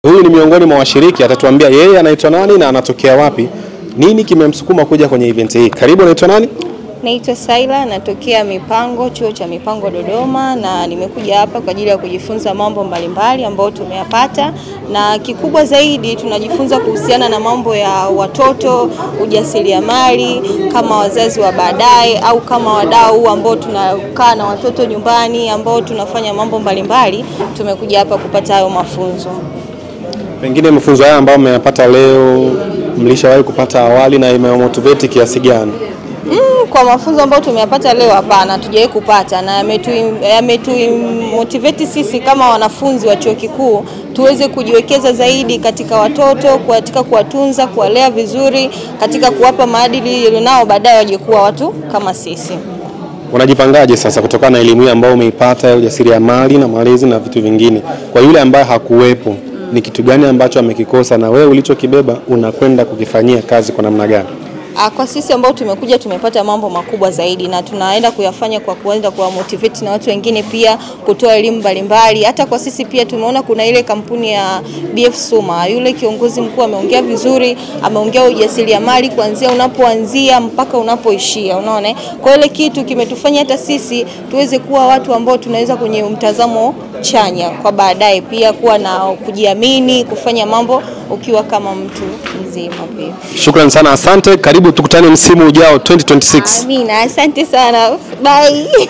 Huyu ni miongoni mwa washiriki, atatuambia yeye anaitwa nani na anatokea wapi. Nini kimemsukuma kuja kwenye event hii? Karibu, anaitwa nani? Naitwa Saila, natokea Mipango, chuo cha Mipango Dodoma, na nimekuja hapa kwa ajili ya kujifunza mambo mbalimbali ambayo tumeyapata, na kikubwa zaidi tunajifunza kuhusiana na mambo ya watoto, ujasiriamali, kama wazazi wa baadaye au kama wadau ambao tunakaa na watoto nyumbani ambao tunafanya mambo mbalimbali. Tumekuja hapa kupata hayo mafunzo. Pengine mafunzo haya ambayo mmeyapata leo mlishawahi kupata awali na imemotivate kiasi gani? Kwa mafunzo ambayo tumeyapata leo hapana, hatujawahi kupata, na motivate sisi kama wanafunzi wa chuo kikuu tuweze kujiwekeza zaidi katika watoto, katika kuwatunza, kuwalea vizuri, katika kuwapa maadili ili nao baadaye waje kuwa watu kama sisi. Unajipangaje sasa kutokana na elimu hii ambayo umeipata ya ujasiriamali na malezi na vitu vingine? Kwa yule ambaye hakuwepo, ni kitu gani ambacho amekikosa na wewe ulichokibeba unakwenda kukifanyia kazi kwa namna gani? Kwa sisi ambao tumekuja tumepata mambo makubwa zaidi, na tunaenda kuyafanya kwa kuenda kwa motivate na watu wengine pia kutoa elimu mbalimbali. Hata kwa sisi pia tumeona kuna ile kampuni ya BF Suma, yule kiongozi mkuu ameongea vizuri, ameongea ujasiriamali kuanzia unapoanzia mpaka unapoishia, unaona? Kwa ile kitu kimetufanya hata sisi tuweze kuwa watu ambao tunaweza kwenye mtazamo chanya kwa baadaye, pia kuwa na kujiamini, kufanya mambo ukiwa kama mtu mzima pia. Shukrani sana, asante. Karibu tukutane msimu ujao 2026. Amina, asante sana. Bye.